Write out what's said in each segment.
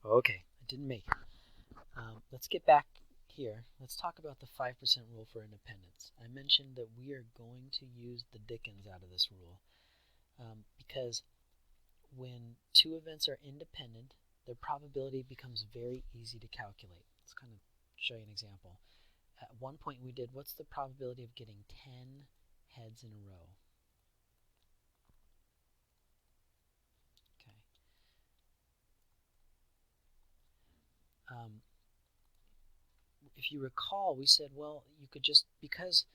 Okay, I didn't make it. Let's get back here. Let's talk about the 5% rule for independence. I mentioned that we are going to use the dickens out of this rule because when two events are independent, their probability becomes very easy to calculate. Let's kind of show you an example. At one point we did, what's the probability of getting 10 heads in a row? Okay. If you recall, we said, well, you could just, because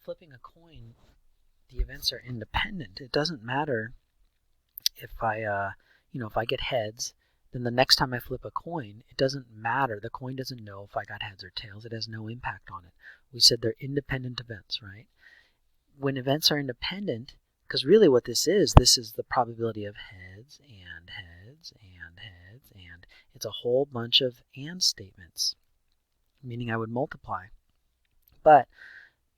flipping a coin, the events are independent. It doesn't matter if if I get heads, then the next time I flip a coin, it doesn't matter. The coin doesn't know if I got heads or tails. It has no impact on it. We said they're independent events, right? When events are independent, because really what this is the probability of heads and heads and heads, and it's a whole bunch of and statements, meaning I would multiply. But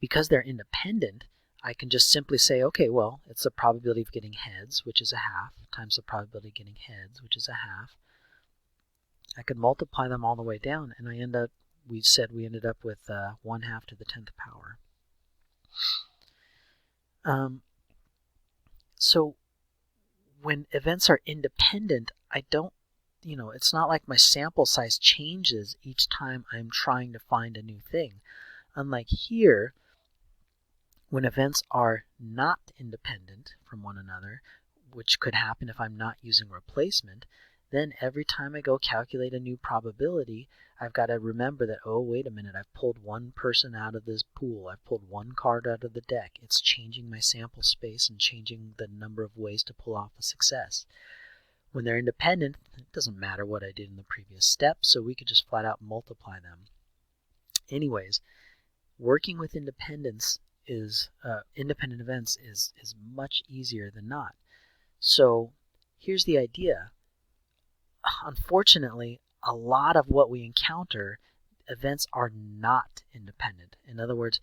because they're independent, I can just simply say, okay, well, it's the probability of getting heads, which is a half, times the probability of getting heads, which is a half. I could multiply them all the way down, and we ended up with 1/2 to the 10th power. So when events are independent, I don't, it's not like my sample size changes each time I'm trying to find a new thing. Unlike here, when events are not independent from one another, which could happen if I'm not using replacement, then every time I go calculate a new probability, I've got to remember that, oh, wait a minute, I've pulled one person out of this pool. I've pulled one card out of the deck. It's changing my sample space and changing the number of ways to pull off a success. When they're independent, it doesn't matter what I did in the previous step, so we could just flat out multiply them. Anyways, working with independent events is much easier than not. So here's the idea. Unfortunately, a lot of what we encounter, events are not independent. In other words,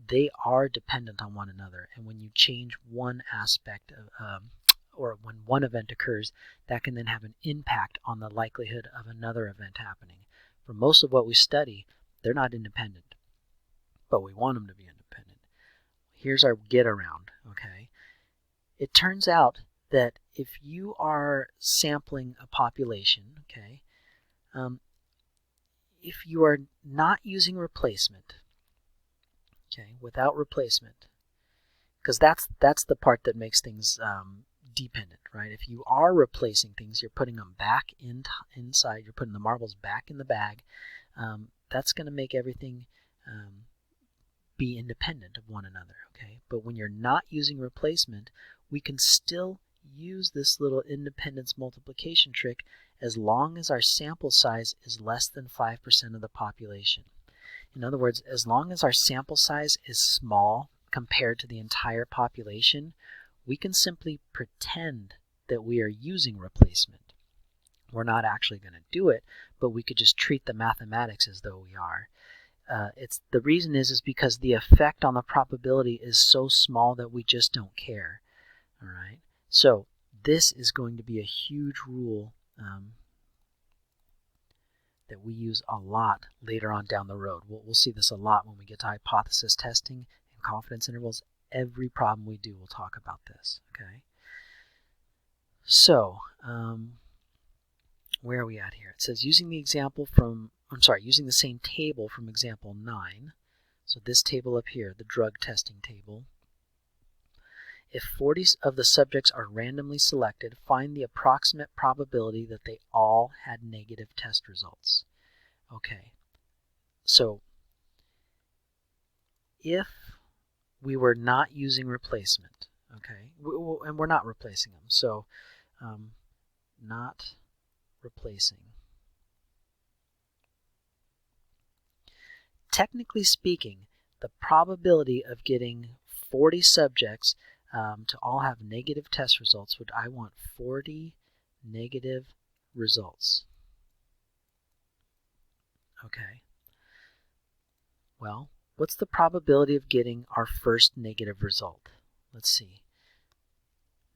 they are dependent on one another. And when you change one aspect of, or when one event occurs, that can then have an impact on the likelihood of another event happening. For most of what we study, they're not independent, but we want them to be independent. Here's our get around, okay? It turns out that if you are sampling a population, okay, if you are not using replacement, okay, without replacement, because that's the part that makes things dependent, right? If you are replacing things, you're putting them back inside, you're putting the marbles back in the bag, that's going to make everything be independent of one another, okay? But when you're not using replacement, we can still use this little independence multiplication trick as long as our sample size is less than 5% of the population. In other words, as long as our sample size is small compared to the entire population, we can simply pretend that we are using replacement. We're not actually going to do it, but we could just treat the mathematics as though we are. The reason is because the effect on the probability is so small that we just don't care. All right. So this is going to be a huge rule that we use a lot later on down the road. We'll see this a lot when we get to hypothesis testing and confidence intervals. Every problem we do, we'll talk about this. Okay. So where are we at here? It says using the same table from example 9. So this table up here, the drug testing table. If 40 of the subjects are randomly selected, find the approximate probability that they all had negative test results. Okay, so if we were not using replacement, okay, and we're not replacing them, so not replacing. Technically speaking, the probability of getting 40 subjects to all have negative test results I want 40 negative results. Okay. Well, what's the probability of getting our first negative result? Let's see.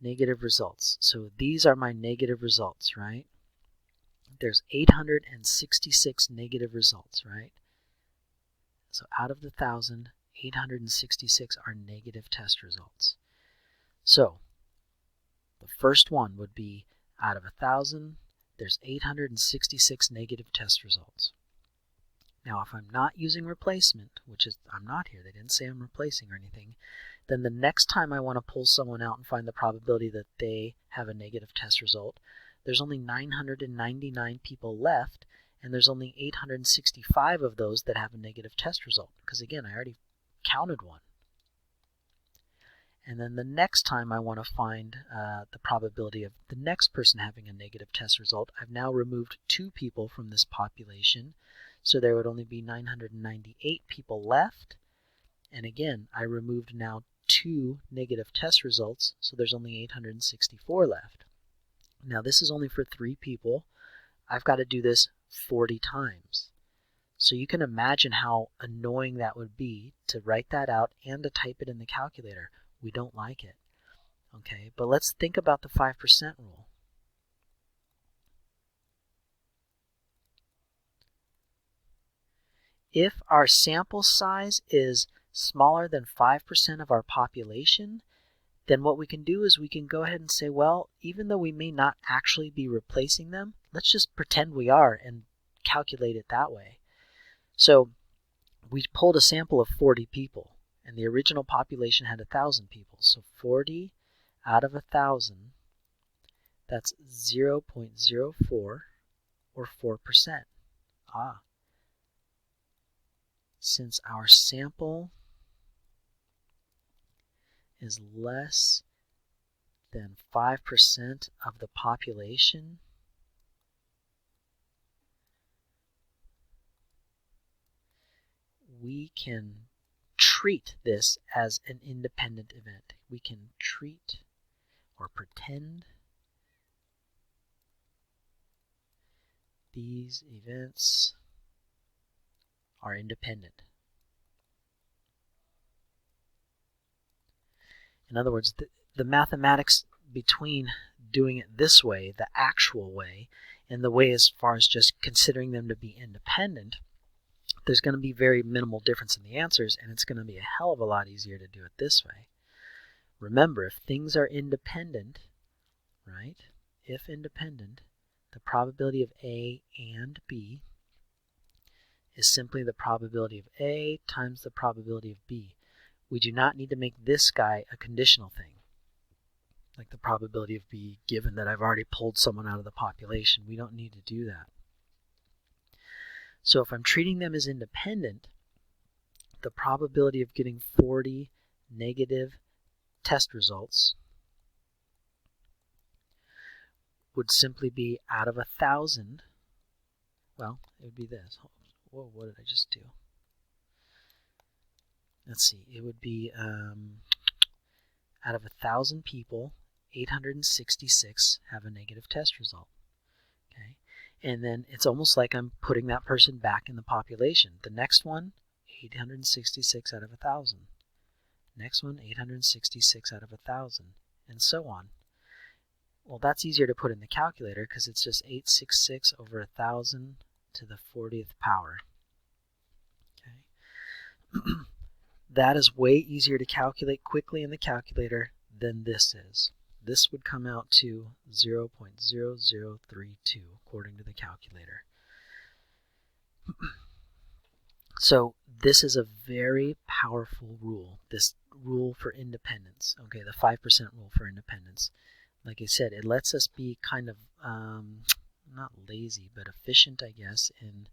Negative results. So these are my negative results, right? there's 866 negative results, right? So out of the 1,000, 866 are negative test results. So the first one would be out of 1,000, there's 866 negative test results. Now, if I'm not using replacement, which is, I'm not here, they didn't say I'm replacing or anything, then the next time I want to pull someone out and find the probability that they have a negative test result, there's only 999 people left, and there's only 865 of those that have a negative test result, because again, I already counted one. And then the next time I want to find the probability of the next person having a negative test result, I've now removed 2 people from this population, so there would only be 998 people left. And again, I removed now 2 negative test results, so there's only 864 left. Now this is only for 3 people. I've got to do this 40 times. So you can imagine how annoying that would be to write that out and to type it in the calculator. We don't like it. Okay, but let's think about the 5% rule. If our sample size is smaller than 5% of our population, then what we can do is we can go ahead and say, well, even though we may not actually be replacing them, let's just pretend we are and calculate it that way. So we pulled a sample of 40 people, and the original population had 1,000 people. So 40 out of 1,000, that's 0.04 or 4%. Since our sample is less than 5% of the population, we can treat this as an independent event. We can treat or pretend these events are independent. In other words, the mathematics between doing it this way, the actual way, and the way as far as just considering them to be independent, there's going to be very minimal difference in the answers, and it's going to be a hell of a lot easier to do it this way. Remember, if things are independent, right, if independent, the probability of A and B is simply the probability of A times the probability of B. We do not need to make this guy a conditional thing, like the probability of B given that I've already pulled someone out of the population. We don't need to do that. So if I'm treating them as independent, the probability of getting 40 negative test results would simply be out of 1,000. Well, it would be this. Whoa, what did I just do? Let's see. It would be out of 1,000 people, 866 have a negative test result. Okay, and then it's almost like I'm putting that person back in the population. The next one, 866 out of 1,000. Next one, 866 out of 1,000, and so on. Well, that's easier to put in the calculator because it's just 866 over 1,000 to the 40th power. Okay. That is way easier to calculate quickly in the calculator than this is. This would come out to 0.0032 according to the calculator. So this is a very powerful rule, this rule for independence, okay, the 5% rule for independence. Like I said, it lets us be kind of, not lazy, but efficient, I guess, in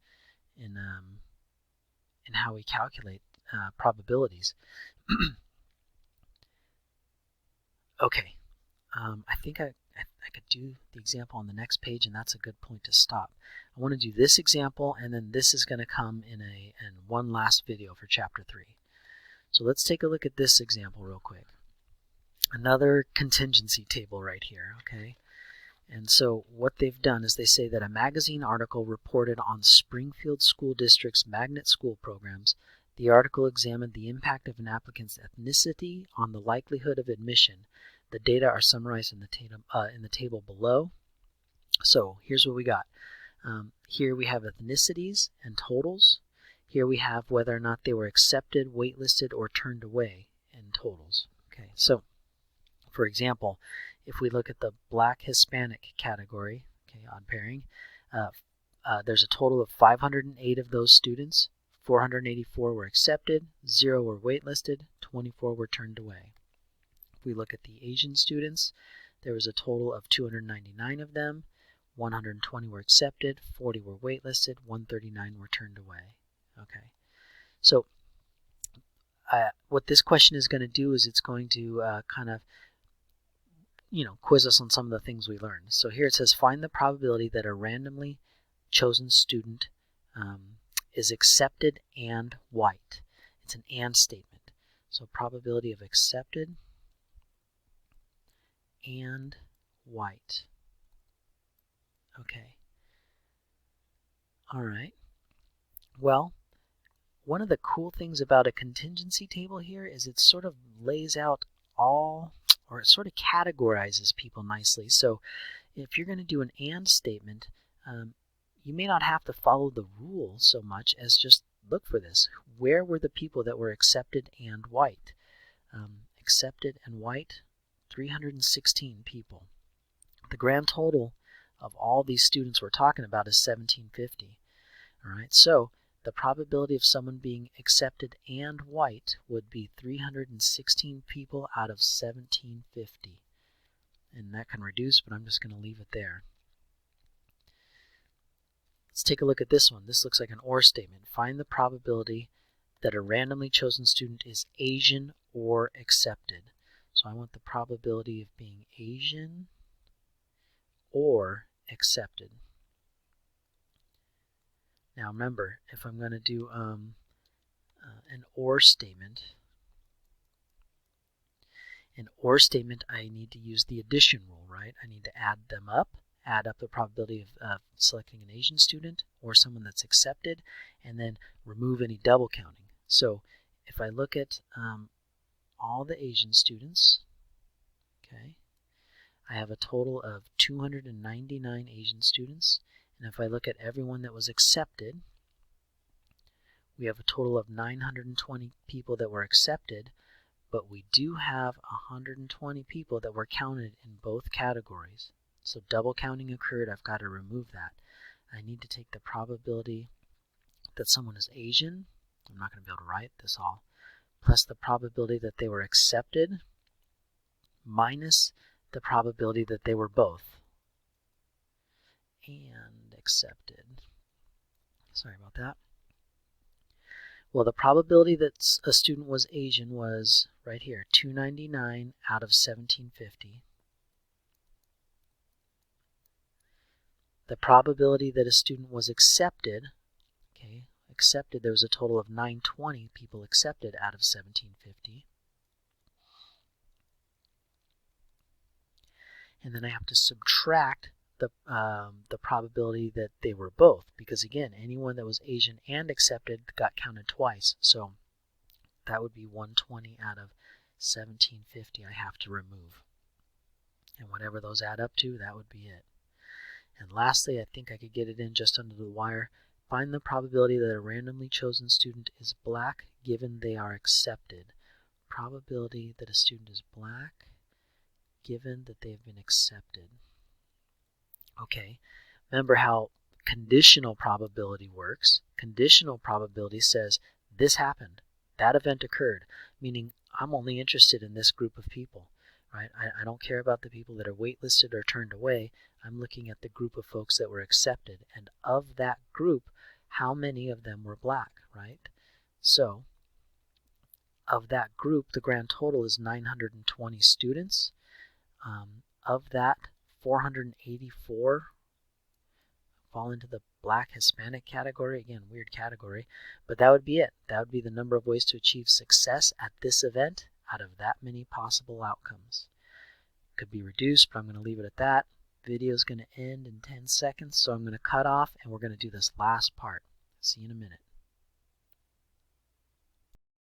how we calculate probabilities. Okay, I think I could do the example on the next page, and that's a good point to stop. I want to do this example, and then this is going to come in one last video for Chapter 3. So let's take a look at this example real quick. Another contingency table right here, okay? And so what they've done is they say that a magazine article reported on Springfield School District's magnet school programs. The article examined the impact of an applicant's ethnicity on the likelihood of admission. The data are summarized in the table below. So here's what we got. Here we have ethnicities and totals. Here we have whether or not they were accepted, waitlisted, or turned away in totals. Okay, so for example, if we look at the Black Hispanic category, okay, odd pairing, there's a total of 508 of those students. 484 were accepted, 0 were waitlisted, 24 were turned away. If we look at the Asian students, there was a total of 299 of them. 120 were accepted, 40 were waitlisted, 139 were turned away. Okay, so what this question is going to do is it's going to kind of quiz us on some of the things we learned. So here it says find the probability that a randomly chosen student is accepted and white. It's an and statement. So probability of accepted and white. Okay. All right. Well, one of the cool things about a contingency table here is it sort of lays out or it sort of categorizes people nicely. So if you're going to do an and statement, you may not have to follow the rule so much as just look for this. Where were the people that were accepted and white? Accepted and white, 316 people. The grand total of all these students we're talking about is 1750. All right, so the probability of someone being accepted and white would be 316 people out of 1750. And that can reduce, but I'm just going to leave it there. Let's take a look at this one. This looks like an or statement. Find the probability that a randomly chosen student is Asian or accepted. So I want the probability of being Asian or accepted. Now remember, if I'm going to do an or statement, I need to use the addition rule, right? I need to add them up, add up the probability of selecting an Asian student or someone that's accepted, and then remove any double counting. So if I look at all the Asian students, okay, I have a total of 299 Asian students. And if I look at everyone that was accepted, we have a total of 920 people that were accepted, but we do have 120 people that were counted in both categories. So double counting occurred. I've got to remove that. I need to take the probability that someone is Asian. I'm not going to be able to write this all. Plus the probability that they were accepted minus the probability that they were both and accepted. Sorry about that. Well, the probability that a student was Asian was right here, 299 out of 1750. The probability that a student was accepted, there was a total of 920 people accepted out of 1750. And then I have to subtract the probability that they were both, because again, anyone that was Asian and accepted got counted twice. So that would be 120 out of 1750 I have to remove. And whatever those add up to, that would be it. And lastly, I think I could get it in just under the wire. Find the probability that a randomly chosen student is black given they are accepted. Probability that a student is black given that they've been accepted. Okay, remember how conditional probability works. Conditional probability says this happened, that event occurred, meaning I'm only interested in this group of people, right? I don't care about the people that are waitlisted or turned away. I'm looking at the group of folks that were accepted, and of that group, how many of them were black, right? So of that group, the grand total is 920 students. Of that, 484 fall into the Black Hispanic category. Again, weird category, but that would be it. That would be the number of ways to achieve success at this event out of that many possible outcomes. Could be reduced, but I'm going to leave it at that. Video is going to end in 10 seconds, so I'm going to cut off and we're going to do this last part. See you in a minute.